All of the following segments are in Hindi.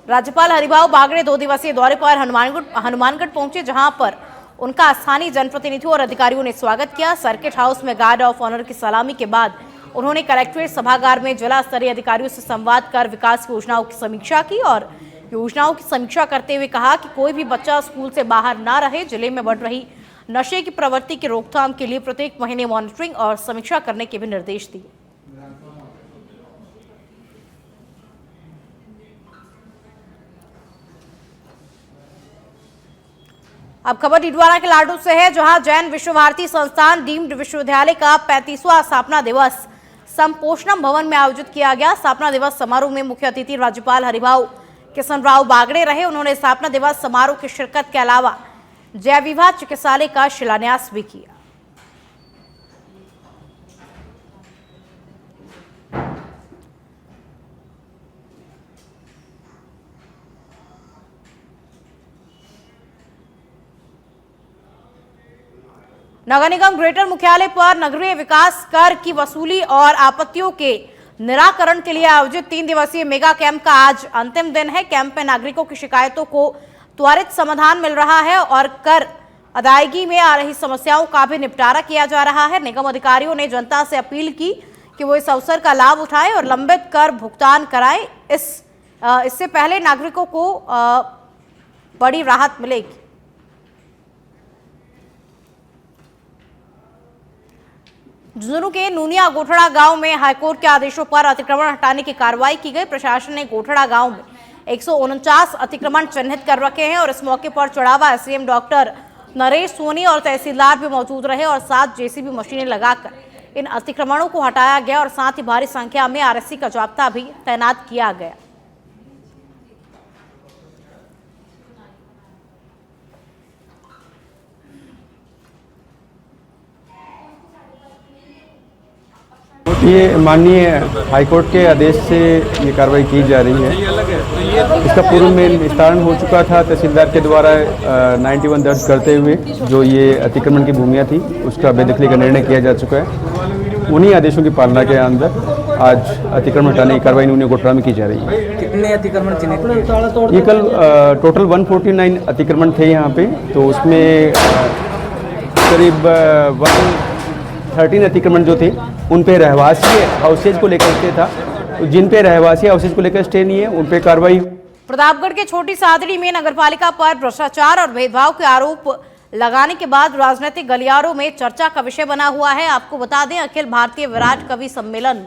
राज्यपाल हरिभाऊ बागड़े 2 दिवसीय दौरे पर हनुमानगढ़ पहुंचे, जहां पर उनका स्थानीय जनप्रतिनिधियों और अधिकारियों ने स्वागत किया। सर्किट हाउस में गार्ड ऑफ ऑनर की सलामी के बाद उन्होंने कलेक्ट्रेट सभागार में जिला स्तरीय अधिकारियों से संवाद कर विकास योजनाओं की समीक्षा की और योजनाओं की समीक्षा करते हुए कहा कि कोई भी बच्चा स्कूल से बाहर ना रहे। जिले में बढ़ रही नशे की प्रवृत्ति की रोकथाम के लिए प्रत्येक महीने मॉनिटरिंग और समीक्षा करने के भी निर्देश दिए। अब खबर डिडवाना के लाडू से है, जहां जैन विश्व भारती संस्थान डीम्ड विश्वविद्यालय का 35वां स्थापना दिवस संपोषणम भवन में आयोजित किया गया। स्थापना दिवस समारोह में मुख्य अतिथि राज्यपाल हरिभाऊ किशनराव बागड़े रहे। उन्होंने स्थापना दिवस समारोह की शिरकत के अलावा जय विवाह चिकित्सालय का शिलान्यास भी किया। नगर निगम ग्रेटर मुख्यालय पर नगरीय विकास कर की वसूली और आपत्तियों के निराकरण के लिए आयोजित 3 दिवसीय मेगा कैंप का आज अंतिम दिन है। कैंप में नागरिकों की शिकायतों को त्वरित समाधान मिल रहा है और कर अदायगी में आ रही समस्याओं का भी निपटारा किया जा रहा है। निगम अधिकारियों ने जनता से अपील की कि वो इस अवसर का लाभ उठाएं और लंबित कर भुगतान कराएं। इससे पहले नागरिकों को बड़ी राहत मिलेगी। झुंझुनू के नूनिया गोठड़ा गांव में हाईकोर्ट के आदेशों पर अतिक्रमण हटाने की कार्रवाई की गई। प्रशासन ने गोठड़ा गांव में 149 अतिक्रमण चिन्हित कर रखे हैं और इस मौके पर चौड़ावा एसडीएम डॉक्टर नरेश सोनी और तहसीलदार भी मौजूद रहे और 7 जेसीबी मशीनें लगाकर इन अतिक्रमणों को हटाया गया और साथ ही भारी संख्या में आरएससी का जाब्ता भी तैनात किया गया। ये माननीय हाईकोर्ट के आदेश से ये कार्रवाई की जा रही है। इसका पूर्व में निस्तारण हो चुका था तहसीलदार के द्वारा 91 दर्ज करते हुए जो ये अतिक्रमण की भूमियां थी उसका बेदखली का निर्णय किया जा चुका है। उन्हीं आदेशों की पालना के अंदर आज अतिक्रमण हटाने की कार्रवाई नूनिया गोठड़ा में की जा रही है। कितने अतिक्रमण चिन्हित? ये कल टोटल 149 अतिक्रमण थे यहाँ पे, तो उसमें करीब 113 अतिक्रमण जो थे उन पे रहवासी हाउसेज को लेकर स्टे था, तो जिन पे रहवासी हाउसेज को लेकर स्टे नहीं है उन पे कार्रवाई। प्रतापगढ़ के छोटी सादड़ी में नगरपालिका पर भ्रष्टाचार और भेदभाव के आरोप लगाने के बाद राजनीतिक गलियारों में चर्चा का विषय बना हुआ है। आपको बता दें, अखिल भारतीय विराट कवि सम्मेलन में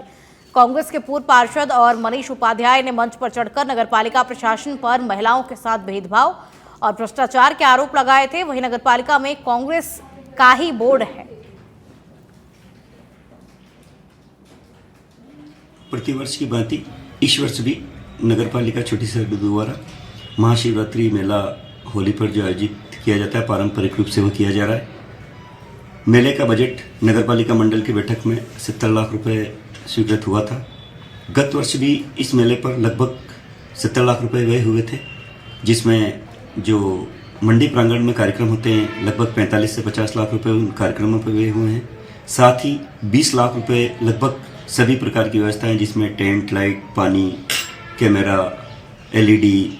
कांग्रेस के पूर्व पार्षद और मनीष उपाध्याय ने मंच पर चढ़कर नगरपालिका प्रशासन पर महिलाओं के साथ भेदभाव और भ्रष्टाचार के आरोप लगाए थे। वहीं नगरपालिका में कांग्रेस का ही बोर्ड है। प्रतिवर्ष की भांति इस वर्ष भी नगरपालिका छोटी सादड़ी द्वारा महाशिवरात्रि मेला होली पर जो आयोजित किया जाता है पारंपरिक रूप से वो किया जा रहा है। मेले का बजट नगरपालिका मंडल की बैठक में 70 लाख रुपए स्वीकृत हुआ था। गत वर्ष भी इस मेले पर लगभग 70 लाख रुपए व्यय हुए थे, जिसमें जो मंडी प्रांगण में कार्यक्रम होते हैं लगभग 45 से 50 लाख रुपए उन कार्यक्रमों पर व्यय हुए हैं। साथ ही 20 लाख रुपए लगभग सभी प्रकार की व्यवस्थाएं, जिसमें टेंट, लाइट, पानी, कैमरा, एलईडी,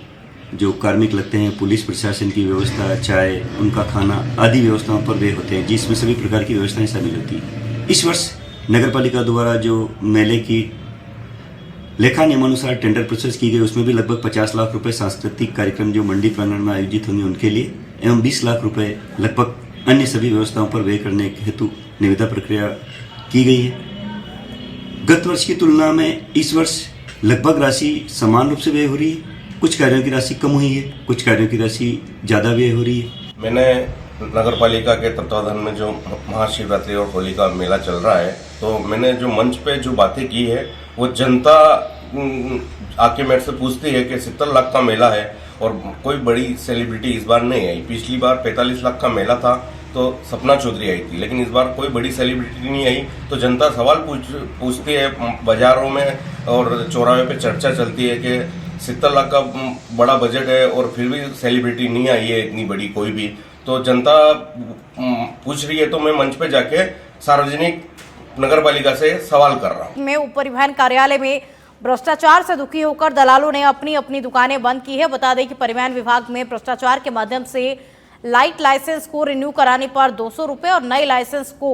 जो कार्मिक लगते हैं, पुलिस प्रशासन की व्यवस्था, चाय, उनका खाना आदि व्यवस्थाओं पर व्यय होते हैं, जिसमें सभी प्रकार की व्यवस्थाएं शामिल होती हैं। इस वर्ष नगरपालिका द्वारा जो मेले की लेखा नियमानुसार टेंडर प्रोसेस की गई उसमें भी लगभग 50 लाख रुपए सांस्कृतिक कार्यक्रम जो मंडी प्रांगण में आयोजित होंगे उनके लिए एवं 20 लाख रुपए लगभग अन्य सभी व्यवस्थाओं पर व्यय करने हेतु निविदा प्रक्रिया की गई है। गत वर्ष की तुलना में इस वर्ष लगभग राशि समान रूप से व्यय हो रही है। कुछ कार्यों की राशि कम हुई है, कुछ कार्यों की राशि ज़्यादा व्यय हो रही है। मैंने नगरपालिका के तत्वाधान में जो महाशिवरात्रि और होली का मेला चल रहा है, तो मैंने जो मंच पे जो बातें की है वो जनता आके मेरे से पूछती है कि 70 लाख का मेला है और कोई बड़ी सेलिब्रिटी इस बार नहीं आई। पिछली बार 45 लाख का मेला था तो सपना चौधरी आई थी, लेकिन इस बार कोई बड़ी सेलिब्रिटी नहीं आई। तो जनता सवाल पूछती है, बाजारों में और चौराहे पे चर्चा चलती है कि 70 लाख का बड़ा बजट है और फिर भी सेलिब्रिटी नहीं आई है इतनी बड़ी कोई भी। तो जनता पूछ रही है, तो मैं मंच पे जाके सार्वजनिक नगरपालिका से सवाल कर रहा हूँ। में उप परिवहन कार्यालय में भ्रष्टाचार से दुखी होकर दलालों ने अपनी अपनी दुकानें बंद की है। बता दें कि परिवहन विभाग में भ्रष्टाचार के माध्यम से लाइट लाइसेंस को रिन्यू कराने पर 200 रुपये और नए लाइसेंस को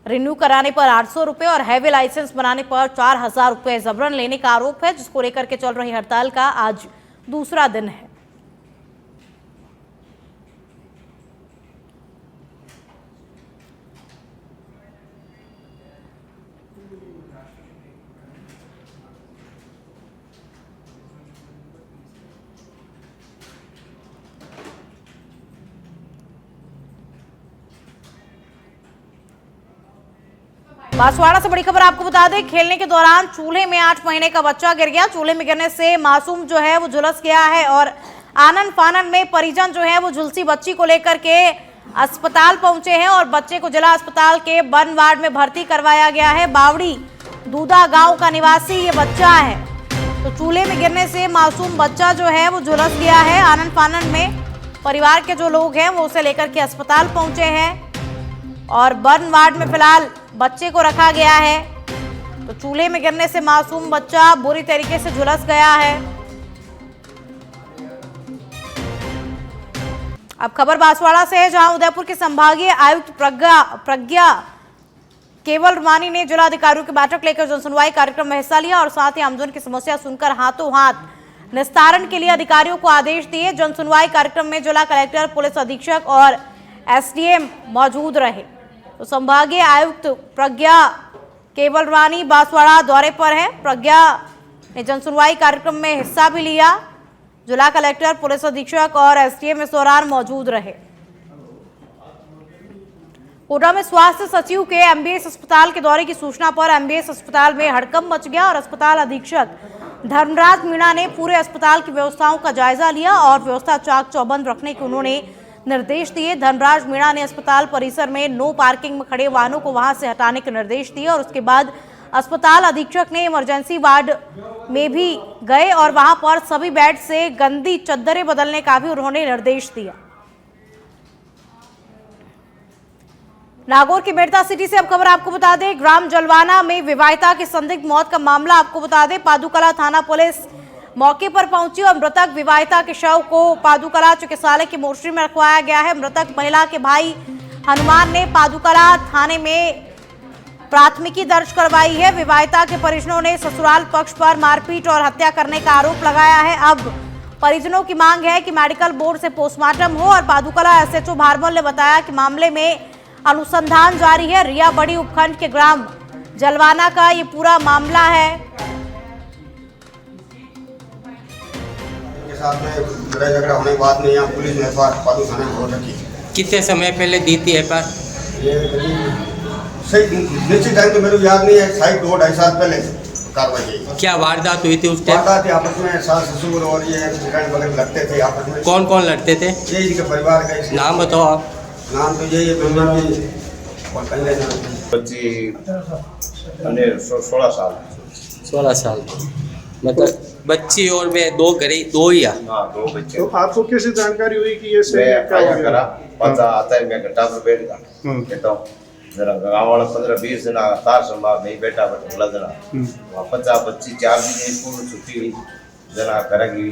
रिन्यू कराने पर 800 रुपये और हैवी लाइसेंस बनाने पर 4000 रुपये जबरन लेने का आरोप है, जिसको लेकर के चल रही हड़ताल का आज दूसरा दिन है। बांसवाड़ा से बड़ी खबर आपको बता दें, खेलने के दौरान चूल्हे में 8 महीने का बच्चा गिर गया। चूल्हे में गिरने से मासूम जो है वो झुलस गया है और आनन फानन में परिजन जो है वो झुलसी बच्ची को लेकर के अस्पताल पहुंचे हैं और बच्चे को जिला अस्पताल के बर्न वार्ड में भर्ती करवाया गया है। बावड़ी दूधा गांव का निवासी ये बच्चा है। तो चूल्हे में गिरने से मासूम बच्चा जो है वो झुलस गया है। आनन फानन में परिवार के जो लोग हैं वो उसे लेकर के अस्पताल पहुंचे हैं और बर्न वार्ड में फिलहाल बच्चे को रखा गया है। तो चूल्हे में गिरने से मासूम बच्चा बुरी तरीके से झुलस गया है। अब खबर बांसवाड़ा से है, जहां उदयपुर के संभागीय आयुक्त प्रज्ञा केवलवानी ने जिला अधिकारियों की बैठक लेकर जनसुनवाई कार्यक्रम में हिस्सा लिया और साथ ही आमजन की समस्या सुनकर हाथों हाथ निस्तारण के लिए अधिकारियों को आदेश दिए। जनसुनवाई कार्यक्रम में जिला कलेक्टर, पुलिस अधीक्षक और एसडीएम मौजूद रहे। तो संभागीय आयुक्त प्रज्ञा केवलवानी बांसवाड़ा दौरे पर है। प्रज्ञा ने जनसुनवाई कार्यक्रम में हिस्सा भी लिया। जिला कलेक्टर, पुलिस अधीक्षक और एसडीएम इस दौरान मौजूद रहे। कोटा में स्वास्थ्य सचिव के एमबीएस अस्पताल के दौरे की सूचना पर एमबीएस अस्पताल में हड़कंप मच गया और अस्पताल अधीक्षक धर्मराज मीणा ने पूरे अस्पताल की व्यवस्थाओं का जायजा लिया और व्यवस्था चाक चौबंद रखने के उन्होंने निर्देश दिए। धर्मराज मीणा ने अस्पताल परिसर में नो पार्किंग में खड़े वाहनों को वहां से हटाने के निर्देश दिए और उसके बाद अस्पताल अधीक्षक ने इमरजेंसी वार्ड में भी गए और वहां पर सभी बेड से गंदी चद्दरें बदलने का भी उन्होंने निर्देश दिया। नागौर की मेड़ता सिटी से अब खबर आपको बता दें, ग्राम जलवाना में विवाहिता की संदिग्ध मौत का मामला आपको बता दें। पादुकला थाना पुलिस मौके पर पहुंची और मृतक विवाहिता के शव को पादुकला चिकित्सालय की मोर्चरी में रखवाया गया है। मृतक महिला के भाई हनुमान ने पादुकला थाने में प्राथमिकी दर्ज करवाई है। विवाहिता के परिजनों ने ससुराल पक्ष पर मारपीट और हत्या करने का आरोप लगाया है। अब परिजनों की मांग है कि मेडिकल बोर्ड से पोस्टमार्टम हो और पादुकला एसएचओ भारमल ने बताया कि मामले में अनुसंधान जारी है। रिया बड़ी उपखंड के ग्राम जलवाना का ये पूरा मामला है। साथ में लड़ाई झगड़ा होने के बाद में यहाँ पुलिस ने पादू थाने में खोल रखी। कितने समय पहले दी थी एफआईआर? ये सही निश्चित टाइम तो मेरे को याद नहीं है, शायद 2-2.5 साल पहले कार्रवाई की। क्या वारदात हुई थी उस टाइम? वारदात थी आपस में, सास ससुर और ये वगैरह लड़ते थे आपस में। कौन कौन लड़ते थे? ये इनके परिवार का। नाम बताओ आप। नाम तो यही है बच्ची 16 साल। 16 साल मतलब बच्ची और मैं दो ही आ। हाँ, 2 बच्चे। तो आपको कैसे जानकारी हुई कि ये सही मैं क्या आया हो करा, गया? पता आता है, मैं घंटा पर बैठ गया। कहता हूँ जरा गाँव वाला 15-20 जना तार संभाल नहीं बैठा बट बोला जना वहाँ 50 बच्ची 4 दिन स्कूल में छुट्टी हुई जना घर की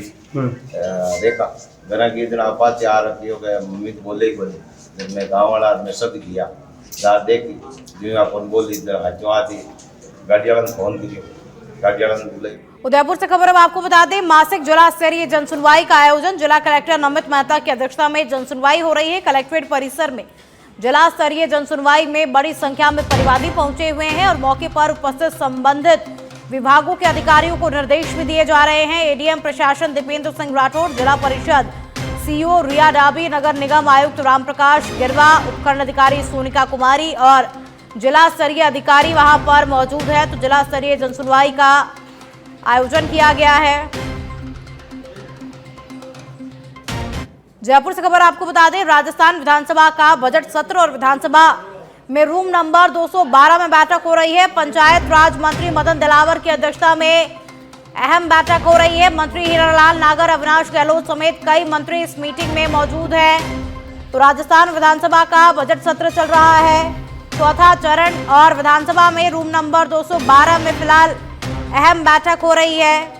देखा घर की जना पाँच 4 हो गए। मम्मी तो बोले ही बोले, जब मैं गाँव वाला मैं सब किया जहाँ देखी जो अपन बोली जो आती गाड़ी वाला फोन की गाड़ी वाला बोले। उदयपुर से खबर अब आपको बता दें, मासिक जिला स्तरीय जनसुनवाई का आयोजन जिला कलेक्टर नमित मेहता की अध्यक्षता में जनसुनवाई हो रही है। कलेक्ट्रेट परिसर में जिला स्तरीय जनसुनवाई में बड़ी संख्या में परिवादी पहुंचे हुए हैं और मौके पर उपस्थित संबंधित विभागों के अधिकारियों को निर्देश भी दिए जा रहे हैं। एडीएम प्रशासन दीपेंद्र सिंह राठौड़, जिला परिषद सीईओ रिया डाबी, नगर निगम आयुक्त रामप्रकाश गिरवा, उपखंड अधिकारी सोनिका कुमारी और जिला स्तरीय अधिकारी वहां पर मौजूद है। तो जिला स्तरीय जनसुनवाई का आयोजन किया गया है। जयपुर से खबर आपको बता दें, राजस्थान विधानसभा का बजट सत्र और विधानसभा में रूम नंबर 212 में बैठक हो रही है। पंचायत राज मंत्री मदन दिलावर की अध्यक्षता में अहम बैठक हो रही है। मंत्री हीरालाल नागर, अविनाश गहलोत समेत कई मंत्री इस मीटिंग में मौजूद हैं। तो राजस्थान विधानसभा का बजट सत्र चल रहा है, चौथा चरण, और विधानसभा में रूम नंबर 212 में फिलहाल अहम बैठक हो रही है